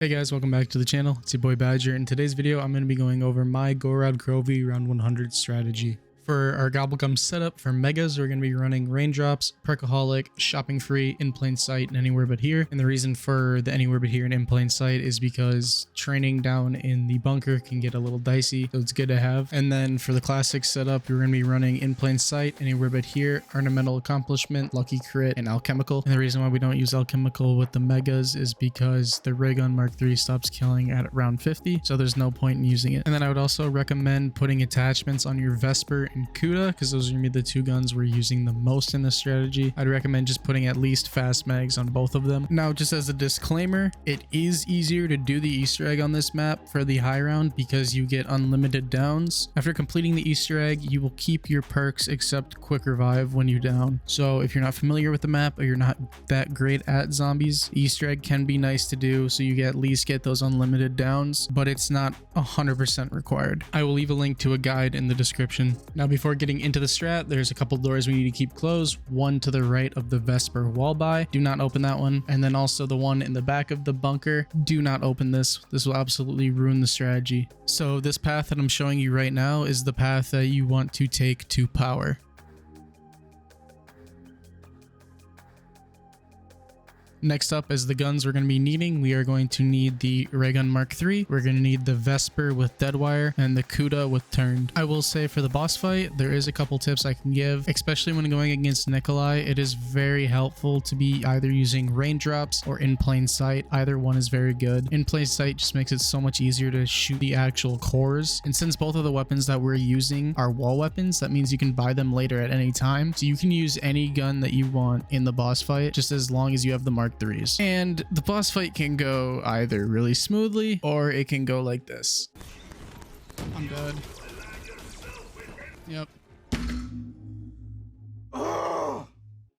Hey guys, welcome back to the channel. It's your boy Badger. In today's video, I'm going to be going over my Gorod Krovi round 100 strategy. For our Gobblegum setup for Megas, we're going to be running Raindrops, Perkaholic, Shopping Free, In Plain Sight, and Anywhere But Here. And the reason for the Anywhere But Here and In Plain Sight is because training down in the bunker can get a little dicey, so it's good to have. And then for the classic setup, you're going to be running In Plain Sight, Anywhere But Here, Ornamental Accomplishment, Lucky Crit, and Alchemical. And the reason why we don't use Alchemical with the Megas is because the Ray Gun Mark III stops killing at around 50, so there's no point in using it. And then I would also recommend putting attachments on your Vesper and Kuda, because those are going to be the two guns we're using the most in this strategy. I'd recommend just putting at least fast mags on both of them. Now, just as a disclaimer, it is easier to do the Easter egg on this map for the high round because you get unlimited downs. After completing the Easter egg, you will keep your perks except Quick Revive when you down. So if you're not familiar with the map or you're not that great at zombies, Easter egg can be nice to do so you at least get those unlimited downs, but it's not 100% required. I will leave a link to a guide in the description. Now, before getting into the strat, there's a couple doors we need to keep closed. One to the right of the Vesper wall buy. Do not open that one. And then also the one in the back of the bunker. Do not open this. This will absolutely ruin the strategy. So this path that I'm showing you right now is the path that you want to take to power. Next up is the guns we're going to be needing. We are going to need the Ray Gun Mark III. We're going to need the Vesper with Deadwire and the Kuda with Turned. I will say for the boss fight, there is a couple tips I can give, especially when going against Nikolai. It is very helpful to be either using Raindrops or In Plain Sight. Either one is very good. In Plain Sight just makes it so much easier to shoot the actual cores. And since both of the weapons that we're using are wall weapons, that means you can buy them later at any time. So you can use any gun that you want in the boss fight, just as long as you have the Mark IIIs. And the boss fight can go either really smoothly or it can go like this. I'm dead. Yep.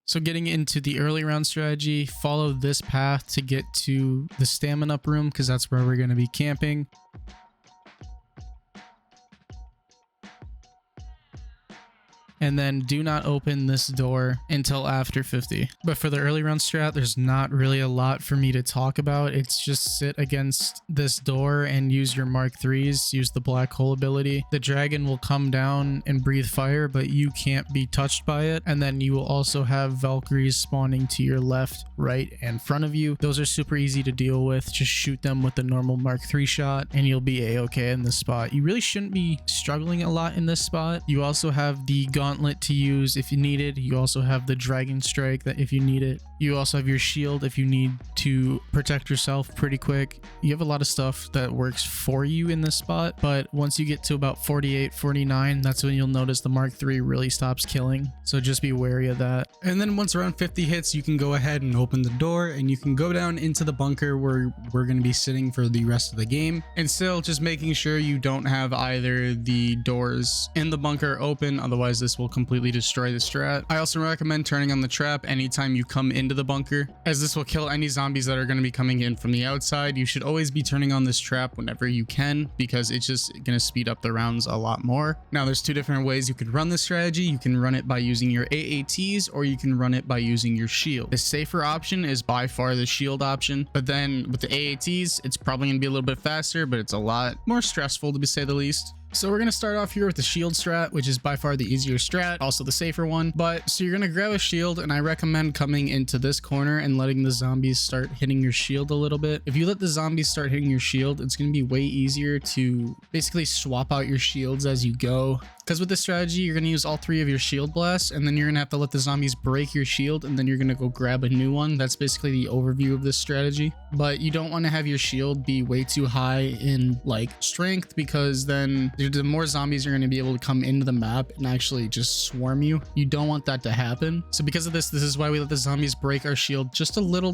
So getting into the early round strategy, follow this path to get to the stamina up room because that's where we're going to be camping. And then do not open this door until after 50. But for the early round strat, there's not really a lot for me to talk about. It's just sit against this door and use your Mark IIIs, use the black hole ability. The dragon will come down and breathe fire, but you can't be touched by it. And then you will also have Valkyries spawning to your left, right, and front of you. Those are super easy to deal with. Just shoot them with the normal Mark III shot and you'll be a-okay in this spot. You really shouldn't be struggling a lot in this spot. You also have the Gauntlet to use if you need it. You also have the Dragon Strike that if you need it. You also have your shield if you need to protect yourself pretty quick. You have a lot of stuff that works for you in this spot, but once you get to about 48, 49, that's when you'll notice the Mark III really stops killing. So just be wary of that. And then once around 50 hits, you can go ahead and open the door and you can go down into the bunker where we're going to be sitting for the rest of the game. And still just making sure you don't have either the doors in the bunker open, otherwise this will completely destroy the strat. I also recommend turning on the trap anytime you come into the bunker, as this will kill any zombies that are going to be coming in from the outside. You should always be turning on this trap whenever you can because it's just going to speed up the rounds a lot more. Now there's two different ways you could run this strategy. You can run it by using your AATs or you can run it by using your shield. The safer option is by far the shield option, but then with the AATs it's probably going to be a little bit faster, but it's a lot more stressful to say the least. So we're going to start off here with the shield strat, which is by far the easier strat, also the safer one. But so you're going to grab a shield, and I recommend coming into this corner and letting the zombies start hitting your shield a little bit. If you let the zombies start hitting your shield, it's going to be way easier to basically swap out your shields as you go. Because with this strategy, you're going to use all three of your shield blasts, and then you're going to have to let the zombies break your shield, and then you're going to go grab a new one. That's basically the overview of this strategy. But you don't want to have your shield be way too high in like strength, because then the more zombies are going to be able to come into the map and actually just swarm you. You don't want that to happen. So because of this is why we let the zombies break our shield just a little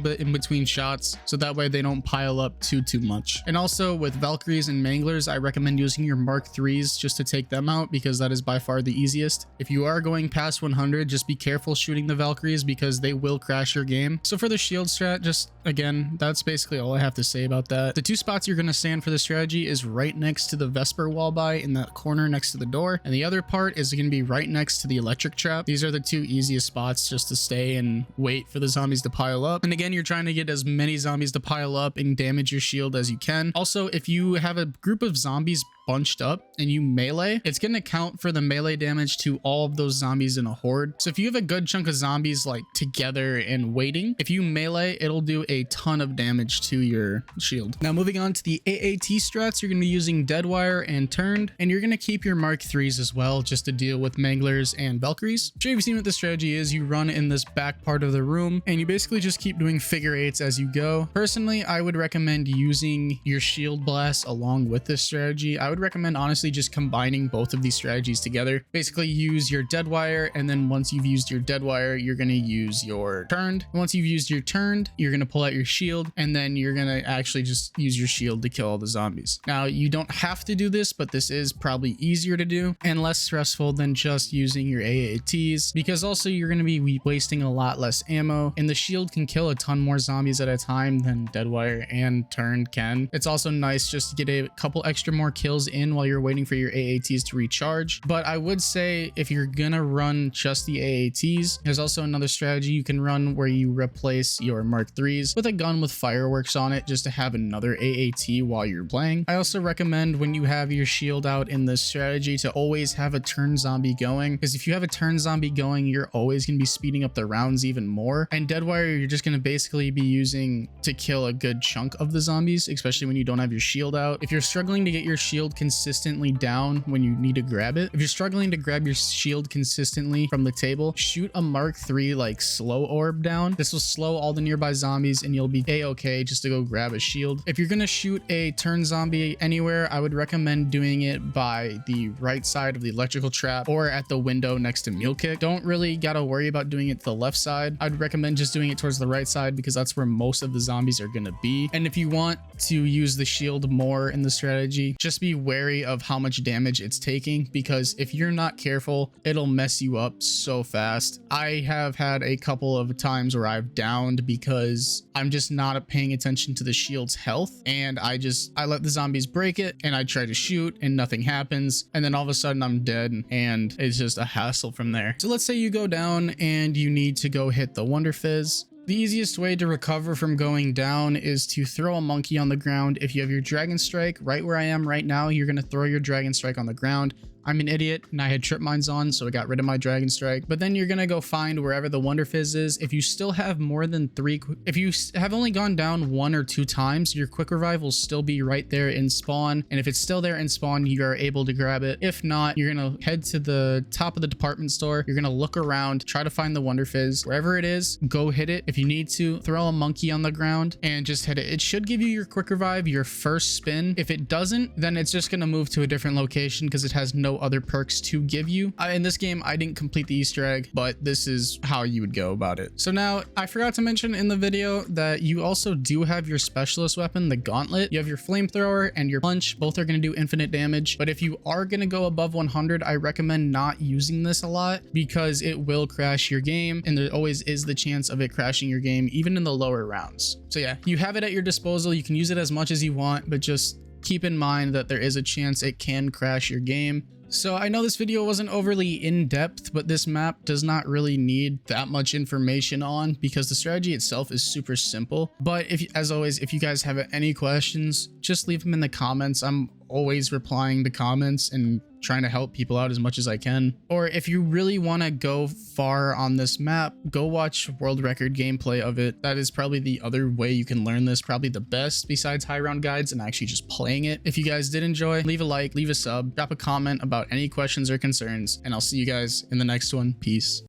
bit in between shots, so that way they don't pile up too much. And also with Valkyries and Manglers, I recommend using your Mark IIIs just to take them them out because that is by far the easiest. If you are going past 100, just be careful shooting the Valkyries because they will crash your game. So for the shield strat, just again, that's basically all I have to say about that. The two spots you're going to stand for the strategy is right next to the Vesper wall buy in that corner next to the door, and the other part is going to be right next to the electric trap. These are the two easiest spots just to stay and wait for the zombies to pile up. And again, you're trying to get as many zombies to pile up and damage your shield as you can. Also, if you have a group of zombies bunched up and you melee, it's going to count for the melee damage to all of those zombies in a horde. So if you have a good chunk of zombies like together and waiting, if you melee, it'll do a ton of damage to your shield. Now moving on to the AAT strats, you're going to be using Deadwire and Turned, and you're going to keep your Mark 3s as well just to deal with Manglers and Valkyries. I'm sure you've seen what the strategy is. You run in this back part of the room and you basically just keep doing figure eights as you go. Personally, I would recommend using your shield blast along with this strategy. I would recommend honestly just combining both of these strategies together. Basically use your Deadwire, and then once you've used your Deadwire, you're going to use your Turned. Once you've used your Turned, you're going to pull out your shield, and then you're going to actually just use your shield to kill all the zombies. Now, you don't have to do this, but this is probably easier to do and less stressful than just using your AATs, because also you're going to be wasting a lot less ammo, and the shield can kill a ton more zombies at a time than Deadwire and Turned can. It's also nice just to get a couple extra more kills in while you're waiting for your AATs to recharge. But I would say if you're gonna run just the AATs, there's also another strategy you can run where you replace your Mark 3s with a gun with fireworks on it just to have another AAT while you're playing. I also recommend when you have your shield out in this strategy to always have a turn zombie going, because if you have a turn zombie going, you're always going to be speeding up the rounds even more. And Deadwire, you're just going to basically be using to kill a good chunk of the zombies, especially when you don't have your shield out. If you're struggling to get your shield consistently down when you need to grab it, if you're struggling to grab your shield consistently from the table, shoot a Mark 3 like slow orb down. This will slow all the nearby zombies and you'll be a-okay just to go grab a shield. If you're gonna shoot a turn zombie anywhere, I would recommend doing it by the right side of the electrical trap or at the window next to Mule Kick. Don't really gotta worry about doing it to the left side. I'd recommend just doing it towards the right side because that's where most of the zombies are gonna be. And if you want to use the shield more in the strategy, just be wary of how much damage it's taking, because if you're not careful, it'll mess you up so fast. I have had a couple of times where I've downed because I'm just not paying attention to the shield's health, and I let the zombies break it and I try to shoot and nothing happens, and then all of a sudden I'm dead and it's just a hassle from there. So let's say you go down and you need to go hit the Wonder Fizz. The easiest way to recover from going down is to throw a monkey on the ground. If you have your Dragon Strike right where I am right now, you're going to throw your Dragon Strike on the ground. I'm an idiot and I had trip mines on, so I got rid of my Dragon Strike. But then you're going to go find wherever the Wonder Fizz is. If you still have more than if you have only gone down 1 or 2 times, your quick revive will still be right there in spawn. And if it's still there in spawn, you are able to grab it. If not, you're going to head to the top of the department store. You're going to look around, try to find the Wonder Fizz. Wherever it is, go hit it. If you need to, throw a monkey on the ground and just hit it. It should give you your quick revive, your first spin. If it doesn't, then it's just going to move to a different location because it has no other perks to give you. In this game, I didn't complete the Easter egg, but this is how you would go about it. So now, I forgot to mention in the video that you also do have your specialist weapon, the Gauntlet. You have your flamethrower and your punch. Both are going to do infinite damage. But if you are going to go above 100, I recommend not using this a lot because it will crash your game, and there always is the chance of it crashing your game, even in the lower rounds. So yeah, you have it at your disposal. You can use it as much as you want, but just keep in mind that there is a chance it can crash your game. So I know this video wasn't overly in-depth, but this map does not really need that much information on because the strategy itself is super simple. But as always, if you guys have any questions, just leave them in the comments. I'm always replying to comments and trying to help people out as much as I can. Or if you really want to go far on this map, go watch world record gameplay of it. That is probably the other way you can learn this, probably the best besides high round guides and actually just playing it. If you guys did enjoy, leave a like, leave a sub, drop a comment about any questions or concerns, and I'll see you guys in the next one. Peace.